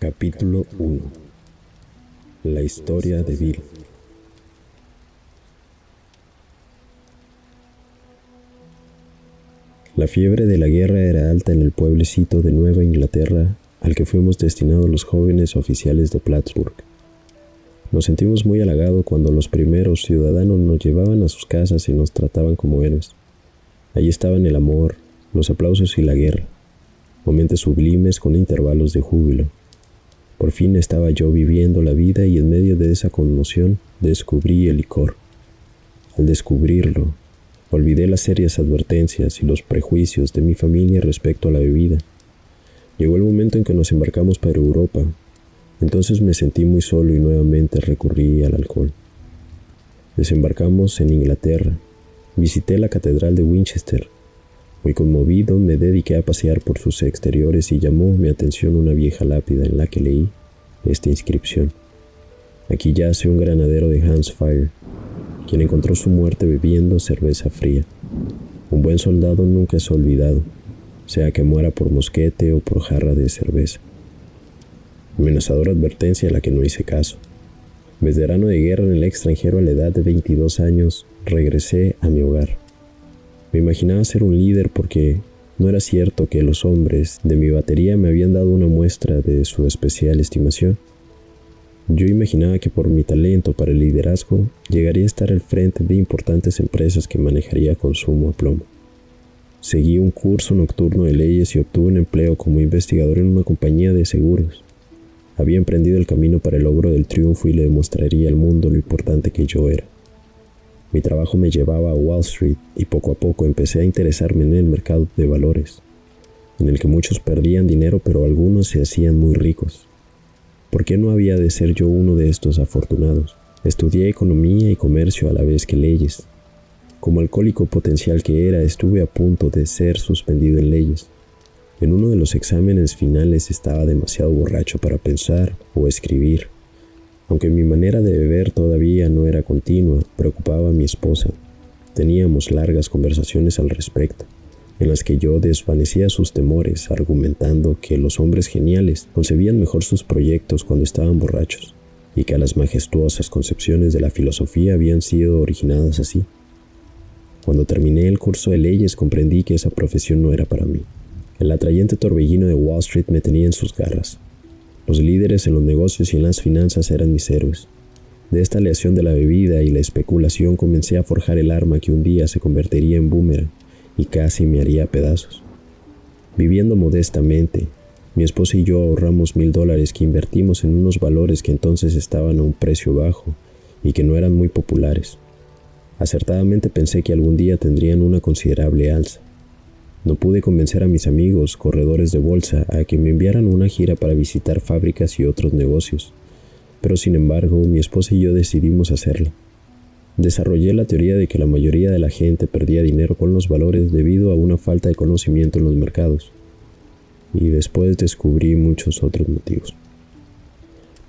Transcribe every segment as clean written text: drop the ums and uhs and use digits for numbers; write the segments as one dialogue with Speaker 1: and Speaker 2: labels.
Speaker 1: Capítulo 1. La historia de Bill. La fiebre de la guerra era alta en el pueblecito de Nueva Inglaterra al que fuimos destinados los jóvenes oficiales de Plattsburgh. Nos sentimos muy halagados cuando los primeros ciudadanos nos llevaban a sus casas y nos trataban como héroes. Allí estaban el amor, los aplausos y la guerra, momentos sublimes con intervalos de júbilo. Por fin estaba yo viviendo la vida y en medio de esa conmoción descubrí el licor. Al descubrirlo, olvidé las serias advertencias y los prejuicios de mi familia respecto a la bebida. Llegó el momento en que nos embarcamos para Europa. Entonces me sentí muy solo y nuevamente recurrí al alcohol. Desembarcamos en Inglaterra. Visité la catedral de Winchester. Muy conmovido, me dediqué a pasear por sus exteriores y llamó mi atención una vieja lápida en la que leí esta inscripción: aquí yace un granadero de Hampshire, quien encontró su muerte bebiendo cerveza fría. Un buen soldado nunca es olvidado, sea que muera por mosquete o por jarra de cerveza. Amenazadora advertencia a la que no hice caso. Veterano de guerra en el extranjero a la edad de 22 años, regresé a mi hogar. Me imaginaba ser un líder porque no era cierto que los hombres de mi batería me habían dado una muestra de su especial estimación. Yo imaginaba que por mi talento para el liderazgo llegaría a estar al frente de importantes empresas que manejaría con sumo aplomo. Seguí un curso nocturno de leyes y obtuve un empleo como investigador en una compañía de seguros. Había emprendido el camino para el logro del triunfo y le demostraría al mundo lo importante que yo era. Mi trabajo me llevaba a Wall Street y poco a poco empecé a interesarme en el mercado de valores, en el que muchos perdían dinero pero algunos se hacían muy ricos. ¿Por qué no había de ser yo uno de estos afortunados? Estudié economía y comercio a la vez que leyes. Como alcohólico potencial que era, estuve a punto de ser suspendido en leyes. En uno de los exámenes finales estaba demasiado borracho para pensar o escribir. Aunque mi manera de beber todavía no era continua, preocupaba a mi esposa. Teníamos largas conversaciones al respecto, en las que yo desvanecía sus temores, argumentando que los hombres geniales concebían mejor sus proyectos cuando estaban borrachos, y que las majestuosas concepciones de la filosofía habían sido originadas así. Cuando terminé el curso de leyes comprendí que esa profesión no era para mí. El atrayente torbellino de Wall Street me tenía en sus garras. Los líderes en los negocios y en las finanzas eran mis héroes. De esta aleación de la bebida y la especulación comencé a forjar el arma que un día se convertiría en boomerang y casi me haría pedazos. Viviendo modestamente, mi esposa y yo ahorramos $1,000 que invertimos en unos valores que entonces estaban a un precio bajo y que no eran muy populares. Acertadamente pensé que algún día tendrían una considerable alza. No pude convencer a mis amigos, corredores de bolsa, a que me enviaran una gira para visitar fábricas y otros negocios, pero sin embargo, mi esposa y yo decidimos hacerlo. Desarrollé la teoría de que la mayoría de la gente perdía dinero con los valores debido a una falta de conocimiento en los mercados, y después descubrí muchos otros motivos.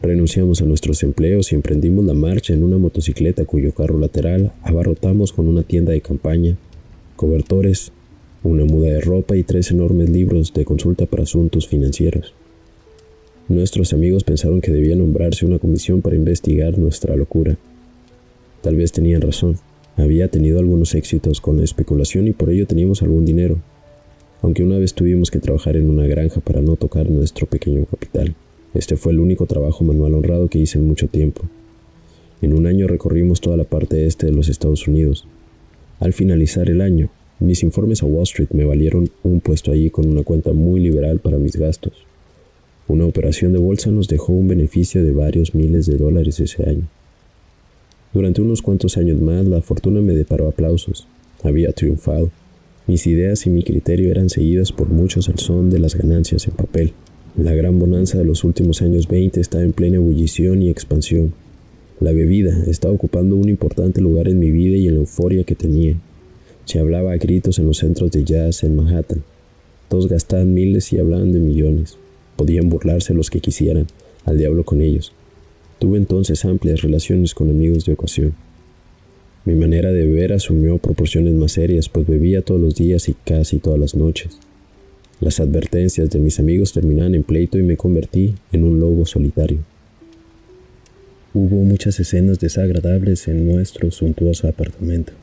Speaker 1: Renunciamos a nuestros empleos y emprendimos la marcha en una motocicleta cuyo carro lateral abarrotamos con una tienda de campaña, cobertores, una muda de ropa y 3 enormes libros de consulta para asuntos financieros. Nuestros amigos pensaron que debía nombrarse una comisión para investigar nuestra locura. Tal vez tenían razón. Había tenido algunos éxitos con la especulación y por ello teníamos algún dinero, aunque una vez tuvimos que trabajar en una granja para no tocar nuestro pequeño capital. Este fue el único trabajo manual honrado que hice en mucho tiempo. En un año recorrimos toda la parte este de los Estados Unidos. Al finalizar el año, mis informes a Wall Street me valieron un puesto allí con una cuenta muy liberal para mis gastos. Una operación de bolsa nos dejó un beneficio de varios miles de dólares ese año. Durante unos cuantos años más, la fortuna me deparó aplausos. Había triunfado. Mis ideas y mi criterio eran seguidas por muchos al son de las ganancias en papel. La gran bonanza de los últimos años 20 estaba en plena ebullición y expansión. La bebida estaba ocupando un importante lugar en mi vida y en la euforia que tenía. Se hablaba a gritos en los centros de jazz en Manhattan. Todos gastaban miles y hablaban de millones. Podían burlarse los que quisieran, al diablo con ellos. Tuve entonces amplias relaciones con amigos de ocasión. Mi manera de beber asumió proporciones más serias, pues bebía todos los días y casi todas las noches. Las advertencias de mis amigos terminaban en pleito y me convertí en un lobo solitario. Hubo muchas escenas desagradables en nuestro suntuoso apartamento.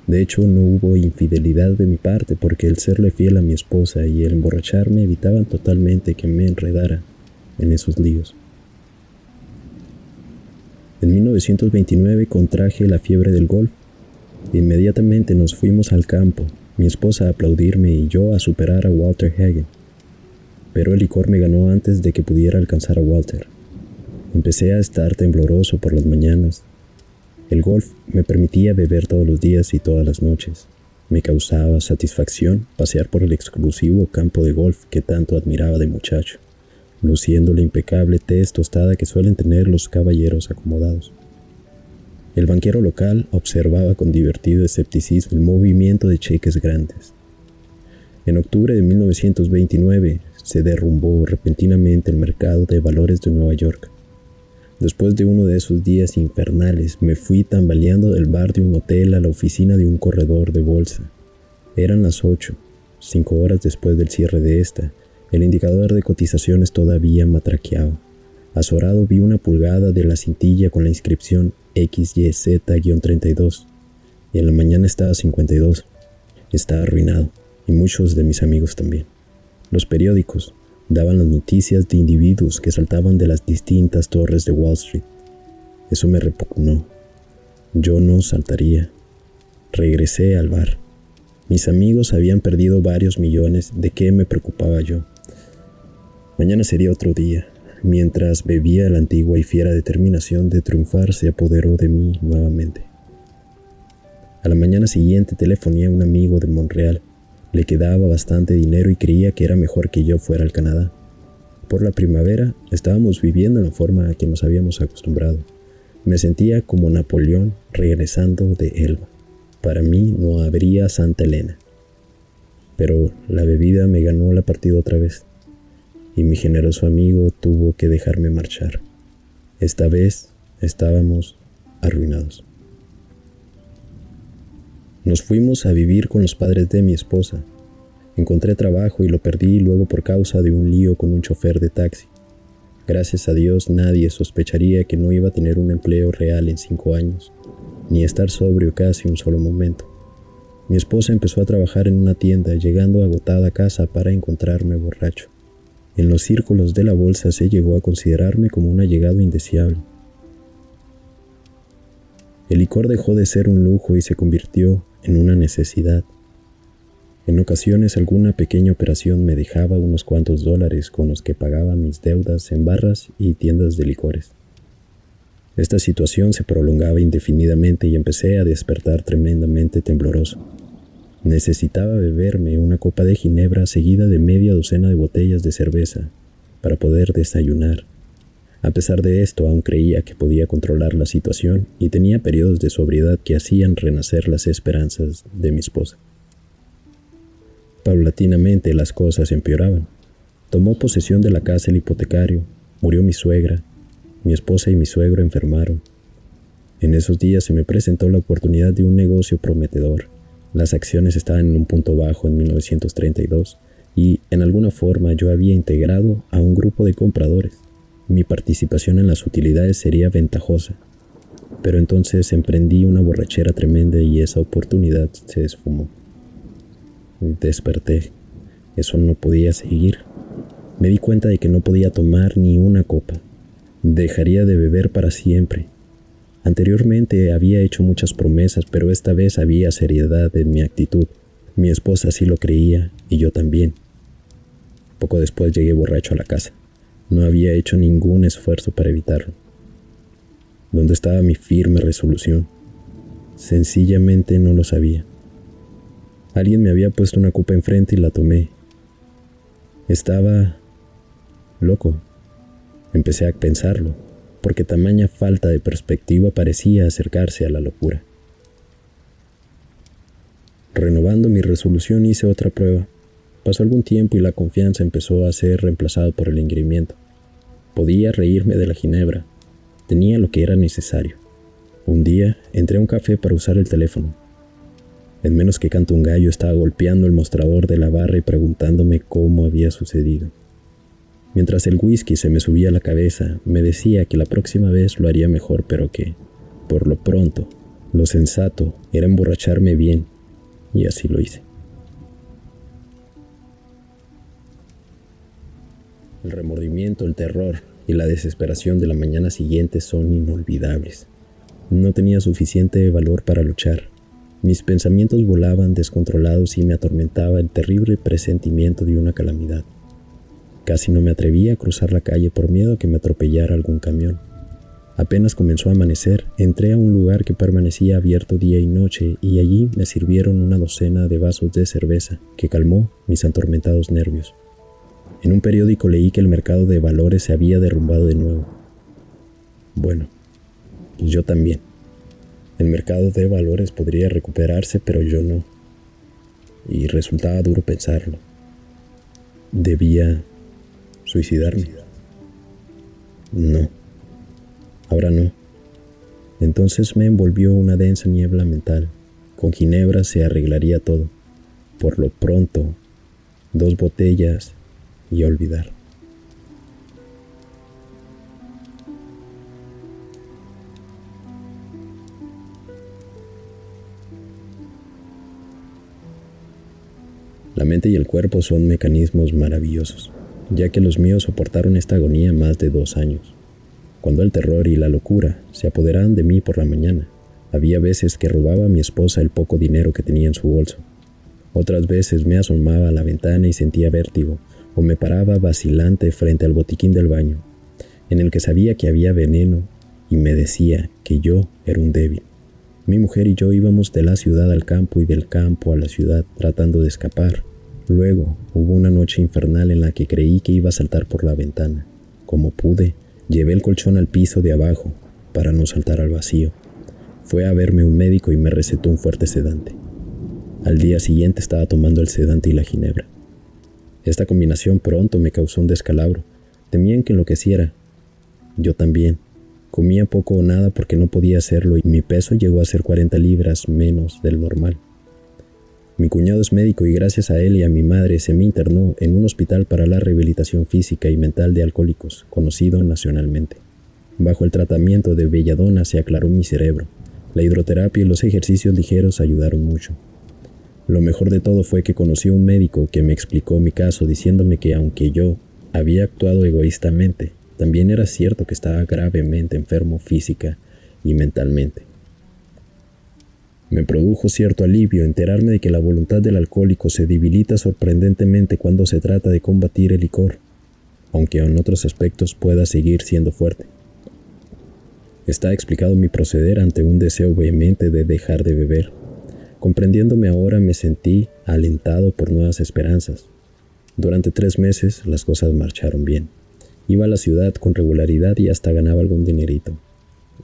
Speaker 1: De hecho, no hubo infidelidad de mi parte porque el serle fiel a mi esposa y el emborracharme evitaban totalmente que me enredara en esos líos. En 1929 contraje la fiebre del golf. Inmediatamente nos fuimos al campo, mi esposa a aplaudirme y yo a superar a Walter Hagen. Pero el licor me ganó antes de que pudiera alcanzar a Walter. Empecé a estar tembloroso por las mañanas. El golf me permitía beber todos los días y todas las noches. Me causaba satisfacción pasear por el exclusivo campo de golf que tanto admiraba de muchacho, luciendo la impecable tez tostada que suelen tener los caballeros acomodados. El banquero local observaba con divertido escepticismo el movimiento de cheques grandes. En octubre de 1929 se derrumbó repentinamente el mercado de valores de Nueva York. Después de uno de esos días infernales, me fui tambaleando del bar de un hotel a la oficina de un corredor de bolsa. Eran las 8, 5 horas después del cierre de esta. El indicador de cotizaciones todavía matraqueaba. Azorado vi una pulgada de la cintilla con la inscripción XYZ-32, y en la mañana estaba 52. Estaba arruinado, y muchos de mis amigos también. Los periódicos daban las noticias de individuos que saltaban de las distintas torres de Wall Street. Eso me repugnó. Yo no saltaría. Regresé al bar. Mis amigos habían perdido varios millones. ¿De qué me preocupaba yo? Mañana sería otro día. Mientras bebía, la antigua y fiera determinación de triunfar se apoderó de mí nuevamente. A la mañana siguiente telefoné a un amigo de Montreal. Le quedaba bastante dinero y creía que era mejor que yo fuera al Canadá. Por la primavera estábamos viviendo en la forma a que nos habíamos acostumbrado. Me sentía como Napoleón regresando de Elba. Para mí no habría Santa Elena. Pero la bebida me ganó la partida otra vez, y mi generoso amigo tuvo que dejarme marchar. Esta vez estábamos arruinados. Nos fuimos a vivir con los padres de mi esposa. Encontré trabajo y lo perdí luego por causa de un lío con un chofer de taxi. Gracias a Dios nadie sospecharía que no iba a tener un empleo real en 5 años, ni estar sobrio casi un solo momento. Mi esposa empezó a trabajar en una tienda, llegando agotada a casa para encontrarme borracho. En los círculos de la bolsa se llegó a considerarme como un allegado indeseable. El licor dejó de ser un lujo y se convirtió en una necesidad. En ocasiones alguna pequeña operación me dejaba unos cuantos dólares con los que pagaba mis deudas en barras y tiendas de licores. Esta situación se prolongaba indefinidamente y empecé a despertar tremendamente tembloroso. Necesitaba beberme una copa de ginebra seguida de media docena de botellas de cerveza para poder desayunar. A pesar de esto, aún creía que podía controlar la situación y tenía periodos de sobriedad que hacían renacer las esperanzas de mi esposa. Paulatinamente las cosas empeoraban. Tomó posesión de la casa el hipotecario, murió mi suegra, mi esposa y mi suegro enfermaron. En esos días se me presentó la oportunidad de un negocio prometedor. Las acciones estaban en un punto bajo en 1932 y, en alguna forma, yo había integrado a un grupo de compradores. Mi participación en las utilidades sería ventajosa. Pero entonces emprendí una borrachera tremenda y esa oportunidad se esfumó. Desperté. Eso no podía seguir. Me di cuenta de que no podía tomar ni una copa. Dejaría de beber para siempre. Anteriormente había hecho muchas promesas, pero esta vez había seriedad en mi actitud. Mi esposa sí lo creía y yo también. Poco después llegué borracho a la casa. No había hecho ningún esfuerzo para evitarlo. ¿Dónde estaba mi firme resolución? Sencillamente no lo sabía. Alguien me había puesto una copa enfrente y la tomé. Estaba loco. Empecé a pensarlo, porque tamaña falta de perspectiva parecía acercarse a la locura. Renovando mi resolución hice otra prueba. Pasó algún tiempo y la confianza empezó a ser reemplazada por el engreimiento. Podía reírme de la ginebra. Tenía lo que era necesario. Un día entré a un café para usar el teléfono. En menos que canto un gallo estaba golpeando el mostrador de la barra y preguntándome cómo había sucedido. Mientras el whisky se me subía a la cabeza, me decía que la próxima vez lo haría mejor, pero que, por lo pronto, lo sensato era emborracharme bien, y así lo hice. El remordimiento, el terror y la desesperación de la mañana siguiente son inolvidables. No tenía suficiente valor para luchar. Mis pensamientos volaban descontrolados y me atormentaba el terrible presentimiento de una calamidad. Casi no me atrevía a cruzar la calle por miedo a que me atropellara algún camión. Apenas comenzó a amanecer, entré a un lugar que permanecía abierto día y noche y allí me sirvieron una docena de vasos de cerveza que calmó mis atormentados nervios. En un periódico leí que el mercado de valores se había derrumbado de nuevo. Bueno, pues yo también. El mercado de valores podría recuperarse, pero yo no. Y resultaba duro pensarlo. ¿Debía suicidarme? No. Ahora no. Entonces me envolvió una densa niebla mental. Con ginebra se arreglaría todo. Por lo pronto, 2 botellas y a olvidar. La mente y el cuerpo son mecanismos maravillosos, ya que los míos soportaron esta agonía más de 2 años. Cuando el terror y la locura se apoderaban de mí por la mañana, había veces que robaba a mi esposa el poco dinero que tenía en su bolso. Otras veces me asomaba a la ventana y sentía vértigo, o me paraba vacilante frente al botiquín del baño, en el que sabía que había veneno y me decía que yo era un débil. Mi mujer y yo íbamos de la ciudad al campo y del campo a la ciudad tratando de escapar. Luego hubo una noche infernal en la que creí que iba a saltar por la ventana. Como pude, llevé el colchón al piso de abajo para no saltar al vacío. Fue a verme un médico y me recetó un fuerte sedante. Al día siguiente estaba tomando el sedante y la ginebra. Esta combinación pronto me causó un descalabro. Temían que enloqueciera. Yo también. Comía poco o nada porque no podía hacerlo y mi peso llegó a ser 40 libras menos del normal. Mi cuñado es médico y gracias a él y a mi madre se me internó en un hospital para la rehabilitación física y mental de alcohólicos, conocido nacionalmente. Bajo el tratamiento de belladona se aclaró mi cerebro. La hidroterapia y los ejercicios ligeros ayudaron mucho. Lo mejor de todo fue que conocí a un médico que me explicó mi caso diciéndome que aunque yo había actuado egoístamente, también era cierto que estaba gravemente enfermo física y mentalmente. Me produjo cierto alivio enterarme de que la voluntad del alcohólico se debilita sorprendentemente cuando se trata de combatir el licor, aunque en otros aspectos pueda seguir siendo fuerte. Está explicado mi proceder ante un deseo vehemente de dejar de beber. Comprendiéndome ahora me sentí alentado por nuevas esperanzas. Durante 3 meses las cosas marcharon bien. Iba a la ciudad con regularidad y hasta ganaba algún dinerito.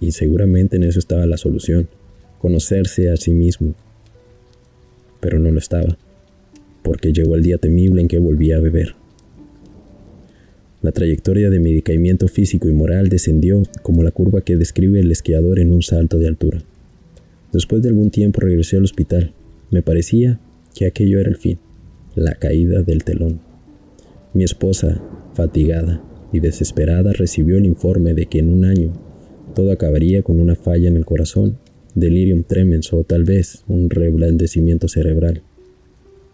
Speaker 1: Y seguramente en eso estaba la solución, conocerse a sí mismo. Pero no lo estaba, porque llegó el día temible en que volví a beber. La trayectoria de mi decaimiento físico y moral descendió como la curva que describe el esquiador en un salto de altura. Después de algún tiempo regresé al hospital. Me parecía que aquello era el fin, la caída del telón. Mi esposa, fatigada y desesperada, recibió el informe de que en 1 año todo acabaría con una falla en el corazón, delirium tremens o tal vez un reblandecimiento cerebral.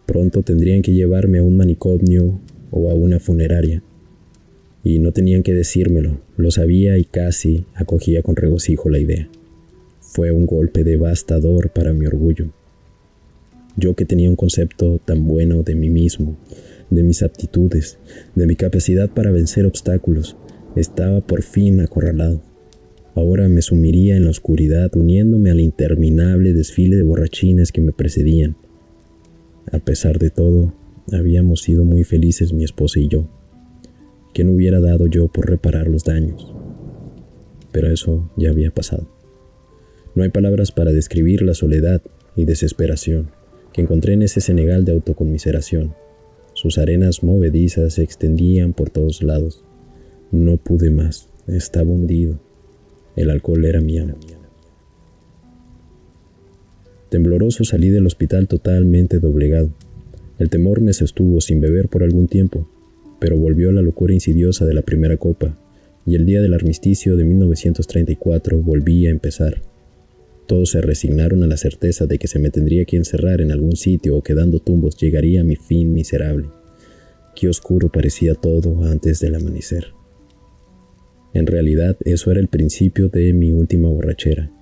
Speaker 1: Pronto tendrían que llevarme a un manicomio o a una funeraria. Y no tenían que decírmelo, lo sabía y casi acogía con regocijo la idea. Fue un golpe devastador para mi orgullo. Yo que tenía un concepto tan bueno de mí mismo, de mis aptitudes, de mi capacidad para vencer obstáculos, estaba por fin acorralado. Ahora me sumiría en la oscuridad uniéndome al interminable desfile de borrachines que me precedían. A pesar de todo, habíamos sido muy felices mi esposa y yo. ¿Qué no hubiera dado yo por reparar los daños? Pero eso ya había pasado. No hay palabras para describir la soledad y desesperación que encontré en ese Senegal de autoconmiseración. Sus arenas movedizas se extendían por todos lados. No pude más, estaba hundido. El alcohol era mi amo. Tembloroso salí del hospital totalmente doblegado. El temor me sostuvo sin beber por algún tiempo, pero volvió la locura insidiosa de la primera copa, y el día del armisticio de 1934 volví a empezar. Todos se resignaron a la certeza de que se me tendría que encerrar en algún sitio o que dando tumbos llegaría a mi fin miserable. Qué oscuro parecía todo antes del amanecer. En realidad, eso era el principio de mi última borrachera.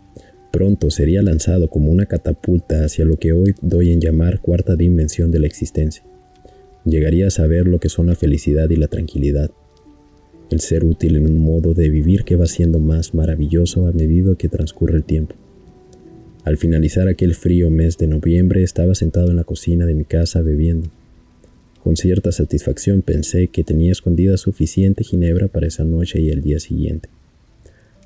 Speaker 1: Pronto sería lanzado como una catapulta hacia lo que hoy doy en llamar cuarta dimensión de la existencia. Llegaría a saber lo que son la felicidad y la tranquilidad. El ser útil en un modo de vivir que va siendo más maravilloso a medida que transcurre el tiempo. Al finalizar aquel frío mes de noviembre, estaba sentado en la cocina de mi casa bebiendo. Con cierta satisfacción pensé que tenía escondida suficiente ginebra para esa noche y el día siguiente.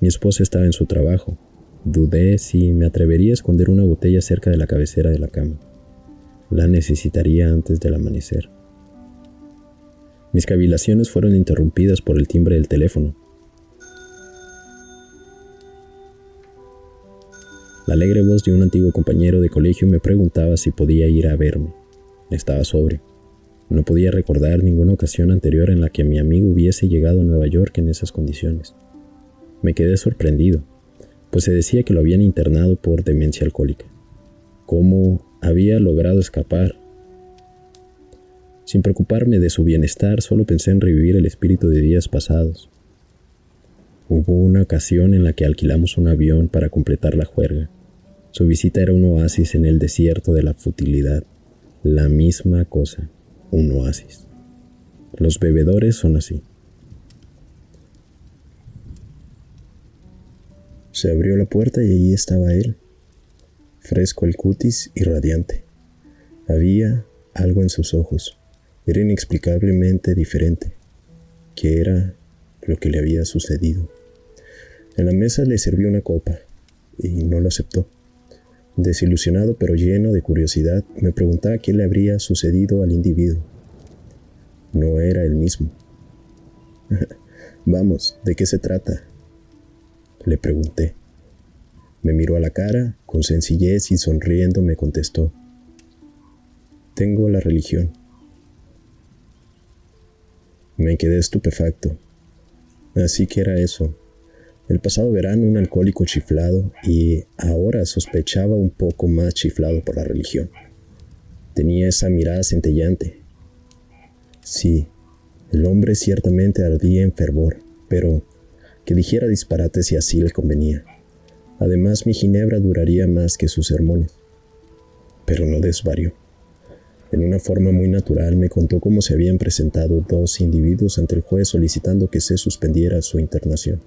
Speaker 1: Mi esposa estaba en su trabajo. Dudé si me atrevería a esconder una botella cerca de la cabecera de la cama. La necesitaría antes del amanecer. Mis cavilaciones fueron interrumpidas por el timbre del teléfono. La alegre voz de un antiguo compañero de colegio me preguntaba si podía ir a verme. Estaba sobrio. No podía recordar ninguna ocasión anterior en la que mi amigo hubiese llegado a Nueva York en esas condiciones. Me quedé sorprendido, pues se decía que lo habían internado por demencia alcohólica. ¿Cómo había logrado escapar? Sin preocuparme de su bienestar, solo pensé en revivir el espíritu de días pasados. Hubo una ocasión en la que alquilamos un avión para completar la juerga. Su visita era un oasis en el desierto de la futilidad. La misma cosa, un oasis. Los bebedores son así. Se abrió la puerta y allí estaba él, fresco el cutis y radiante. Había algo en sus ojos. Era inexplicablemente diferente. ¿Qué era lo que le había sucedido? En la mesa le sirvió una copa y no lo aceptó. Desilusionado pero lleno de curiosidad, me preguntaba qué le habría sucedido al individuo. No era el mismo. Vamos, ¿de qué se trata?, le pregunté. Me miró a la cara, con sencillez y sonriendo me contestó: tengo la religión. Me quedé estupefacto. Así que era eso. El pasado verano un alcohólico chiflado y ahora sospechaba un poco más chiflado por la religión. Tenía esa mirada centellante. Sí, el hombre ciertamente ardía en fervor, pero que dijera disparates si así le convenía. Además, mi ginebra duraría más que sus sermones. Pero no desvarió. En una forma muy natural me contó cómo se habían presentado dos individuos ante el juez solicitando que se suspendiera su internación.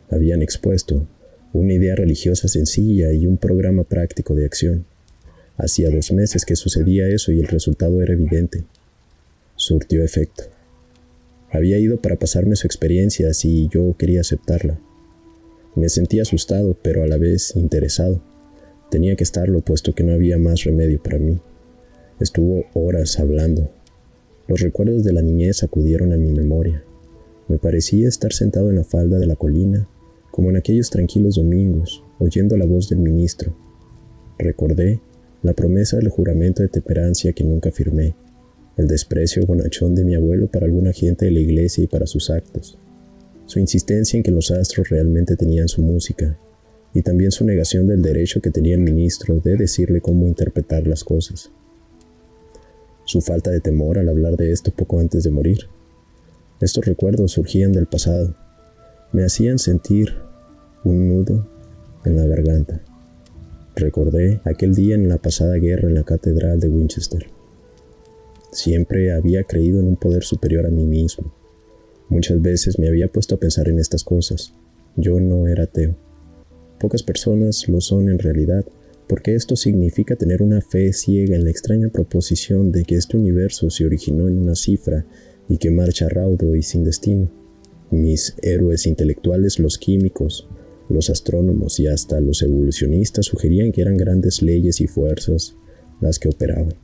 Speaker 1: Habían expuesto una idea religiosa sencilla y un programa práctico de acción. Hacía 2 meses que sucedía eso y el resultado era evidente. Surtió efecto. Había ido para pasarme su experiencia y yo quería aceptarla. Me sentía asustado, pero a la vez interesado. Tenía que estarlo, puesto que no había más remedio para mí. Estuvo horas hablando. Los recuerdos de la niñez acudieron a mi memoria. Me parecía estar sentado en la falda de la colina, como en aquellos tranquilos domingos, oyendo la voz del ministro. Recordé la promesa del juramento de temperancia que nunca firmé, el desprecio bonachón de mi abuelo para alguna gente de la iglesia y para sus actos, su insistencia en que los astros realmente tenían su música, y también su negación del derecho que tenía el ministro de decirle cómo interpretar las cosas. Su falta de temor al hablar de esto poco antes de morir. Estos recuerdos surgían del pasado. Me hacían sentir un nudo en la garganta. Recordé aquel día en la pasada guerra en la catedral de Winchester. Siempre había creído en un poder superior a mí mismo. Muchas veces me había puesto a pensar en estas cosas. Yo no era ateo. Pocas personas lo son en realidad, porque esto significa tener una fe ciega en la extraña proposición de que este universo se originó en una cifra y que marcha raudo y sin destino. Mis héroes intelectuales, los químicos, los astrónomos y hasta los evolucionistas sugerían que eran grandes leyes y fuerzas las que operaban.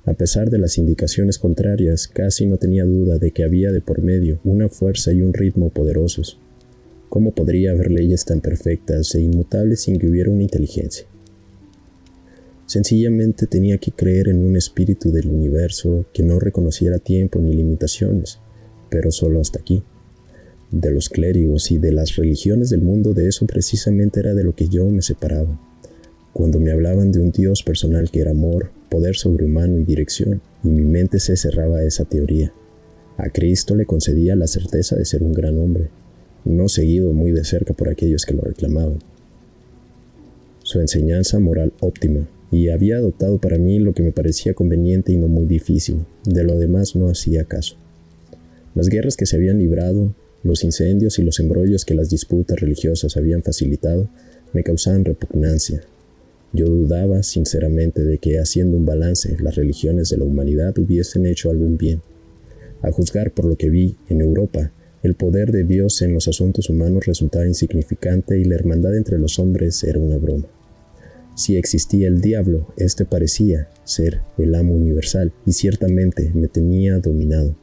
Speaker 1: A pesar de las indicaciones contrarias, casi no tenía duda de que había de por medio una fuerza y un ritmo poderosos. ¿Cómo podría haber leyes tan perfectas e inmutables sin que hubiera una inteligencia? Sencillamente tenía que creer en un espíritu del universo que no reconociera tiempo ni limitaciones, pero solo hasta aquí. De los clérigos y de las religiones del mundo, de eso precisamente era de lo que yo me separaba. Cuando me hablaban de un Dios personal que era amor, poder sobrehumano y dirección, y mi mente se cerraba a esa teoría. A Cristo le concedía la certeza de ser un gran hombre, no seguido muy de cerca por aquellos que lo reclamaban. Su enseñanza moral óptima, y había adoptado para mí lo que me parecía conveniente y no muy difícil, de lo demás no hacía caso. Las guerras que se habían librado, los incendios y los embrollos que las disputas religiosas habían facilitado, me causaban repugnancia. Yo dudaba sinceramente de que, haciendo un balance, las religiones de la humanidad hubiesen hecho algún bien. A juzgar por lo que vi en Europa, el poder de Dios en los asuntos humanos resultaba insignificante y la hermandad entre los hombres era una broma. Si existía el diablo, este parecía ser el amo universal y ciertamente me tenía dominado.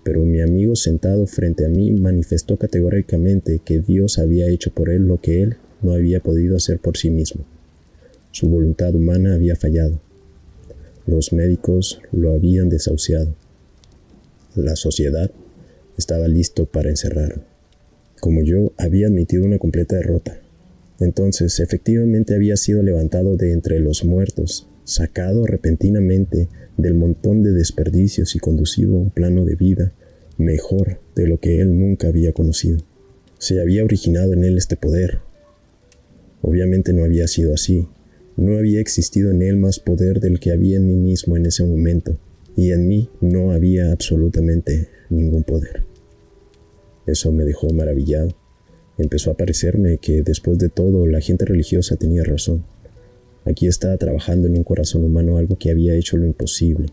Speaker 1: Pero mi amigo sentado frente a mí manifestó categóricamente que Dios había hecho por él lo que él no había podido hacer por sí mismo. Su voluntad humana había fallado. Los médicos lo habían desahuciado. La sociedad estaba listo para encerrarlo. Como yo, había admitido una completa derrota. Entonces, efectivamente había sido levantado de entre los muertos, sacado repentinamente del montón de desperdicios y conducido a un plano de vida mejor de lo que él nunca había conocido. Se había originado en él este poder. Obviamente no había sido así. No había existido en él más poder del que había en mí mismo en ese momento, y en mí no había absolutamente ningún poder. Eso me dejó maravillado. Empezó a parecerme que, después de todo, la gente religiosa tenía razón. Aquí estaba trabajando en un corazón humano algo que había hecho lo imposible.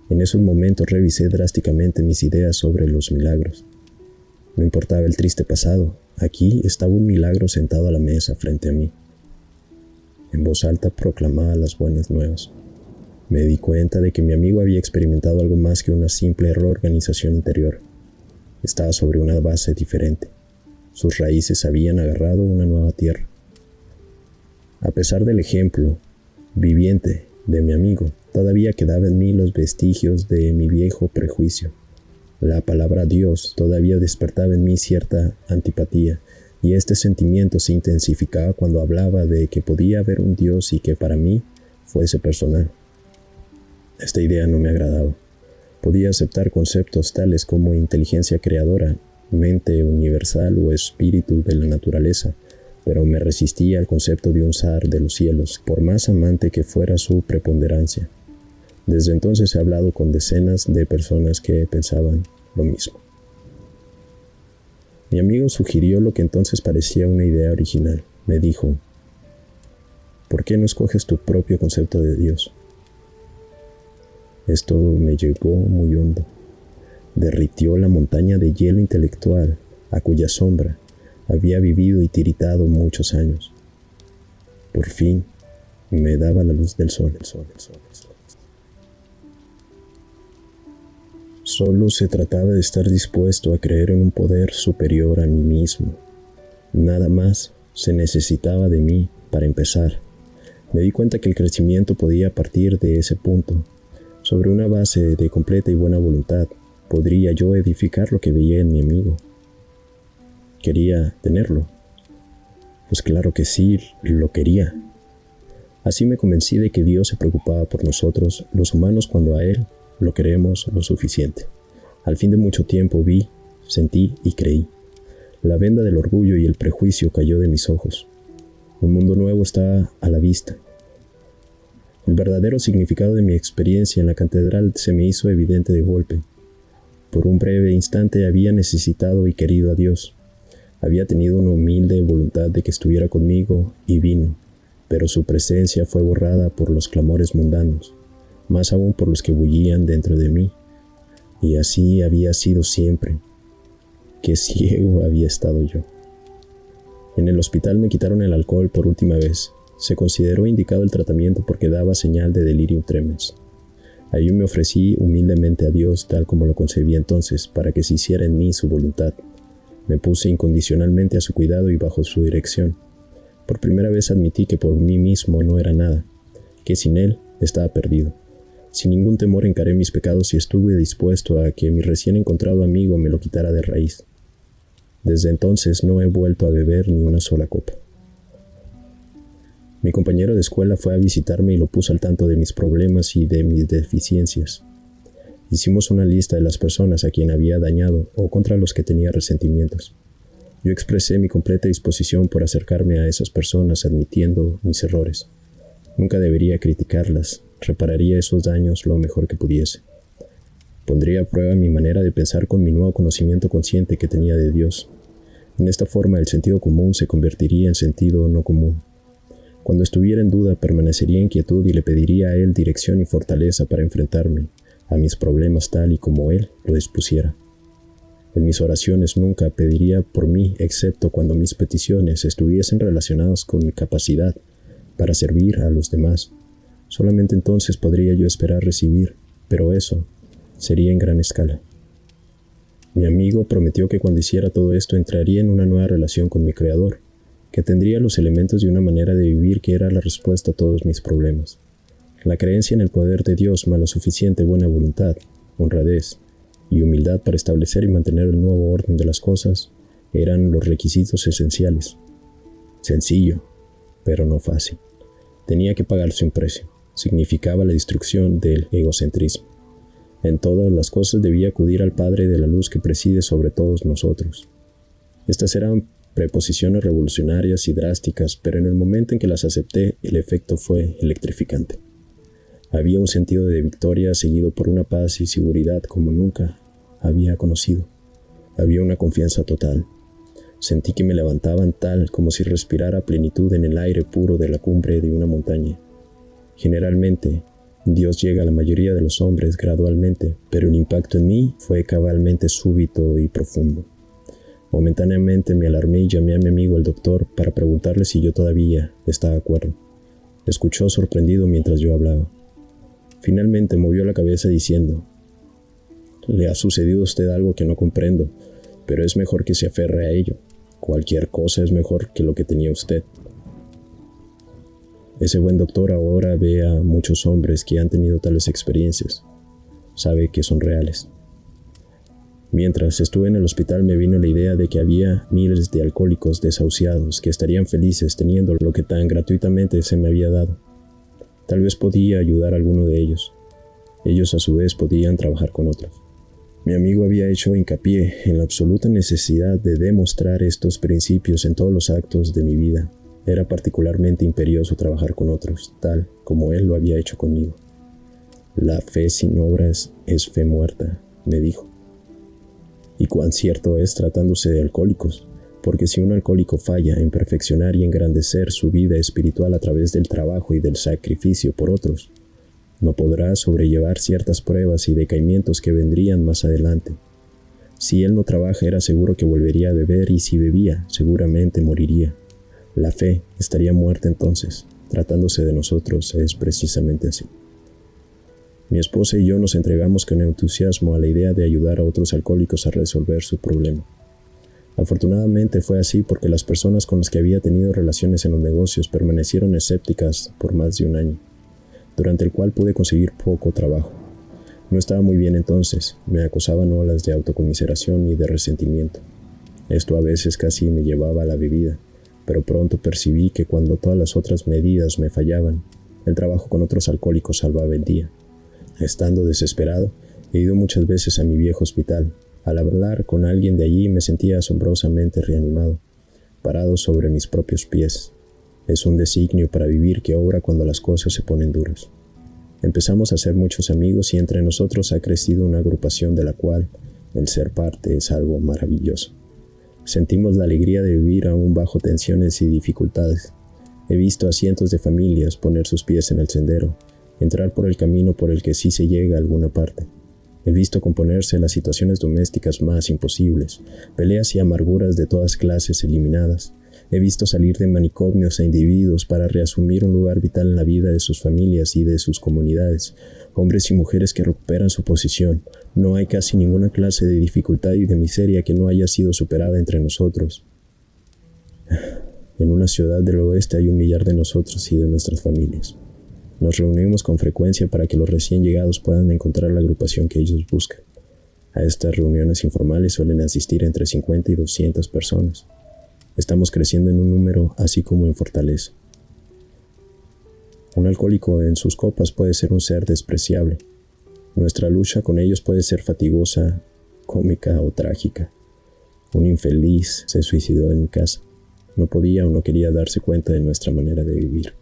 Speaker 1: En esos momentos revisé drásticamente mis ideas sobre los milagros. No importaba el triste pasado, aquí estaba un milagro sentado a la mesa frente a mí. En voz alta proclamaba las buenas nuevas. Me di cuenta de que mi amigo había experimentado algo más que una simple reorganización interior. Estaba sobre una base diferente. Sus raíces habían agarrado una nueva tierra. A pesar del ejemplo viviente de mi amigo, todavía quedaba en mí los vestigios de mi viejo prejuicio. La palabra Dios todavía despertaba en mí cierta antipatía, y este sentimiento se intensificaba cuando hablaba de que podía haber un Dios y que para mí fuese personal. Esta idea no me agradaba. Podía aceptar conceptos tales como inteligencia creadora, mente universal o espíritu de la naturaleza, pero me resistía al concepto de un zar de los cielos, por más amante que fuera su preponderancia. Desde entonces he hablado con decenas de personas que pensaban lo mismo. Mi amigo sugirió lo que entonces parecía una idea original. Me dijo: ¿por qué no escoges tu propio concepto de Dios? Esto me llegó muy hondo. Derritió la montaña de hielo intelectual a cuya sombra había vivido y tiritado muchos años. Por fin me daba la luz del sol. Solo se trataba de estar dispuesto a creer en un poder superior a mí mismo. Nada más se necesitaba de mí para empezar. Me di cuenta que el crecimiento podía partir de ese punto. Sobre una base de completa y buena voluntad, podría yo edificar lo que veía en mi amigo. ¿Quería tenerlo? Pues claro que sí, lo quería. Así me convencí de que Dios se preocupaba por nosotros, los humanos, cuando a Él lo queremos lo suficiente. Al fin de mucho tiempo vi, sentí y creí. La venda del orgullo y el prejuicio cayó de mis ojos. Un mundo nuevo estaba a la vista. El verdadero significado de mi experiencia en la catedral se me hizo evidente de golpe. Por un breve instante había necesitado y querido a Dios. Había tenido una humilde voluntad de que estuviera conmigo y vino, pero su presencia fue borrada por los clamores mundanos, más aún por los que bullían dentro de mí. Y así había sido siempre. Qué ciego había estado yo. En el hospital me quitaron el alcohol por última vez. Se consideró indicado el tratamiento porque daba señal de delirium tremens. Allí me ofrecí humildemente a Dios tal como lo concebí entonces, para que se hiciera en mí su voluntad. Me puse incondicionalmente a su cuidado y bajo su dirección. Por primera vez admití que por mí mismo no era nada. que sin él estaba perdido. Sin ningún temor encaré mis pecados y estuve dispuesto a que mi recién encontrado amigo me lo quitara de raíz. Desde entonces no he vuelto a beber ni una sola copa. Mi compañero de escuela fue a visitarme y lo puso al tanto de mis problemas y de mis deficiencias. Hicimos una lista de las personas a quien había dañado o contra los que tenía resentimientos. Yo expresé mi completa disposición por acercarme a esas personas admitiendo mis errores. Nunca debería criticarlas, repararía esos daños lo mejor que pudiese. Pondría a prueba mi manera de pensar con mi nuevo conocimiento consciente que tenía de Dios. En esta forma el sentido común se convertiría en sentido no común. Cuando estuviera en duda permanecería en quietud y le pediría a Él dirección y fortaleza para enfrentarme a mis problemas tal y como Él lo dispusiera. En mis oraciones nunca pediría por mí excepto cuando mis peticiones estuviesen relacionadas con mi capacidad para servir a los demás. Solamente entonces podría yo esperar recibir, pero eso sería en gran escala. Mi amigo prometió que cuando hiciera todo esto entraría en una nueva relación con mi Creador, que tendría los elementos de una manera de vivir que era la respuesta a todos mis problemas. La creencia en el poder de Dios más lo suficiente buena voluntad, honradez y humildad para establecer y mantener el nuevo orden de las cosas eran los requisitos esenciales. Sencillo, pero no fácil. Tenía que pagarse un precio. Significaba la destrucción del egocentrismo. En todas las cosas debía acudir al Padre de la luz que preside sobre todos nosotros. Estas eran preposiciones revolucionarias y drásticas, pero en el momento en que las acepté, el efecto fue electrificante. Había un sentido de victoria seguido por una paz y seguridad como nunca había conocido. Había una confianza total. Sentí que me levantaban tal como si respirara plenitud en el aire puro de la cumbre de una montaña. Generalmente, Dios llega a la mayoría de los hombres gradualmente, pero el impacto en mí fue cabalmente súbito y profundo. Momentáneamente me alarmé y llamé a mi amigo el doctor para preguntarle si yo todavía estaba de acuerdo. Escuchó sorprendido mientras yo hablaba. Finalmente movió la cabeza diciendo: «Le ha sucedido a usted algo que no comprendo, pero es mejor que se aferre a ello. Cualquier cosa es mejor que lo que tenía usted». Ese buen doctor ahora ve a muchos hombres que han tenido tales experiencias. Sabe que son reales. Mientras estuve en el hospital me vino la idea de que había miles de alcohólicos desahuciados que estarían felices teniendo lo que tan gratuitamente se me había dado. Tal vez podía ayudar a alguno de ellos. Ellos a su vez podían trabajar con otros. Mi amigo había hecho hincapié en la absoluta necesidad de demostrar estos principios en todos los actos de mi vida. Era particularmente imperioso trabajar con otros, tal como él lo había hecho conmigo. La fe sin obras es fe muerta, me dijo. Y cuán cierto es tratándose de alcohólicos, porque si un alcohólico falla en perfeccionar y engrandecer su vida espiritual a través del trabajo y del sacrificio por otros, no podrá sobrellevar ciertas pruebas y decaimientos que vendrían más adelante. Si él no trabaja, era seguro que volvería a beber, y si bebía, seguramente moriría. La fe estaría muerta entonces. Tratándose de nosotros, es precisamente así. Mi esposa y yo nos entregamos con entusiasmo a la idea de ayudar a otros alcohólicos a resolver su problema. Afortunadamente fue así porque las personas con las que había tenido relaciones en los negocios permanecieron escépticas por más de un año, durante el cual pude conseguir poco trabajo. No estaba muy bien entonces, me acosaban olas de autoconmiseración y de resentimiento. Esto a veces casi me llevaba a la bebida, pero pronto percibí que cuando todas las otras medidas me fallaban, el trabajo con otros alcohólicos salvaba el día. Estando desesperado, he ido muchas veces a mi viejo hospital. Al hablar con alguien de allí me sentía asombrosamente reanimado, parado sobre mis propios pies. Es un designio para vivir que obra cuando las cosas se ponen duras. Empezamos a ser muchos amigos y entre nosotros ha crecido una agrupación de la cual el ser parte es algo maravilloso. Sentimos la alegría de vivir aún bajo tensiones y dificultades. He visto a cientos de familias poner sus pies en el sendero, entrar por el camino por el que sí se llega a alguna parte. He visto componerse las situaciones domésticas más imposibles, peleas y amarguras de todas clases eliminadas. He visto salir de manicomios a individuos para reasumir un lugar vital en la vida de sus familias y de sus comunidades, hombres y mujeres que recuperan su posición. No hay casi ninguna clase de dificultad y de miseria que no haya sido superada entre nosotros. En una ciudad del oeste hay 1 millar de nosotros y de nuestras familias. Nos reunimos con frecuencia para que los recién llegados puedan encontrar la agrupación que ellos buscan. A estas reuniones informales suelen asistir entre 50 y 200 personas. Estamos creciendo en un número así como en fortaleza. Un alcohólico en sus copas puede ser un ser despreciable. Nuestra lucha con ellos puede ser fatigosa, cómica o trágica. Un infeliz se suicidó en mi casa. No podía o no quería darse cuenta de nuestra manera de vivir.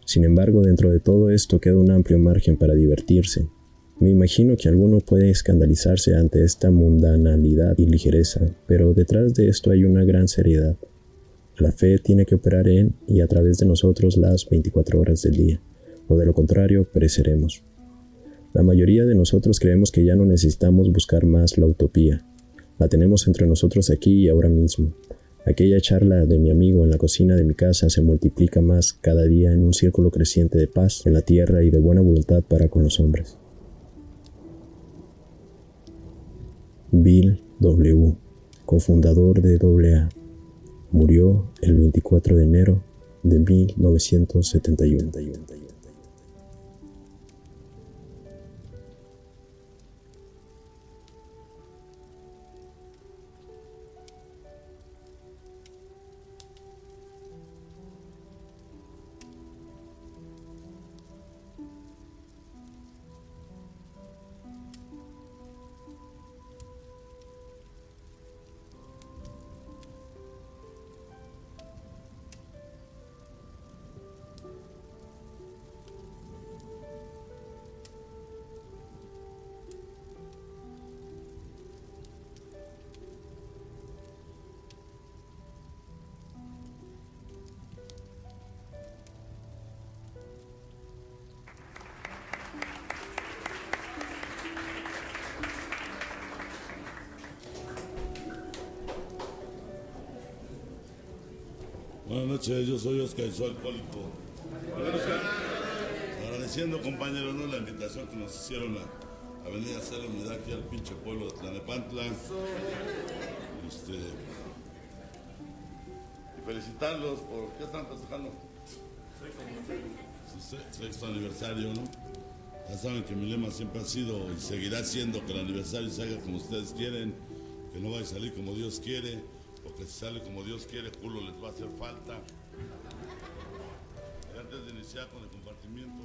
Speaker 1: Sin embargo, dentro de todo esto queda un amplio margen para divertirse. Me imagino que alguno puede escandalizarse ante esta mundanalidad y ligereza, pero detrás de esto hay una gran seriedad. La fe tiene que operar en y a través de nosotros las 24 horas del día, o de lo contrario pereceremos. La mayoría de nosotros creemos que ya no necesitamos buscar más la utopía. La tenemos entre nosotros aquí y ahora mismo. Aquella charla de mi amigo en la cocina de mi casa se multiplica más cada día en un círculo creciente de paz en la tierra y de buena voluntad para con los hombres. Bill W., cofundador de AA, murió el 24 de enero de 1971.
Speaker 2: Buenas noches, yo soy Oscar y soy alcohólico. Agradeciendo, compañeros, ¿no?, la invitación que nos hicieron a venir a hacer la unidad aquí al pinche pueblo de Tlalnepantla. Y felicitarlos por qué están festejando. Su sexto aniversario, ¿no? Ya saben que mi lema siempre ha sido y seguirá siendo que el aniversario se haga como ustedes quieren, que no vaya a salir como Dios quiere, porque si sale como Dios quiere, culo les va a hacer falta. Y antes de iniciar con el compartimiento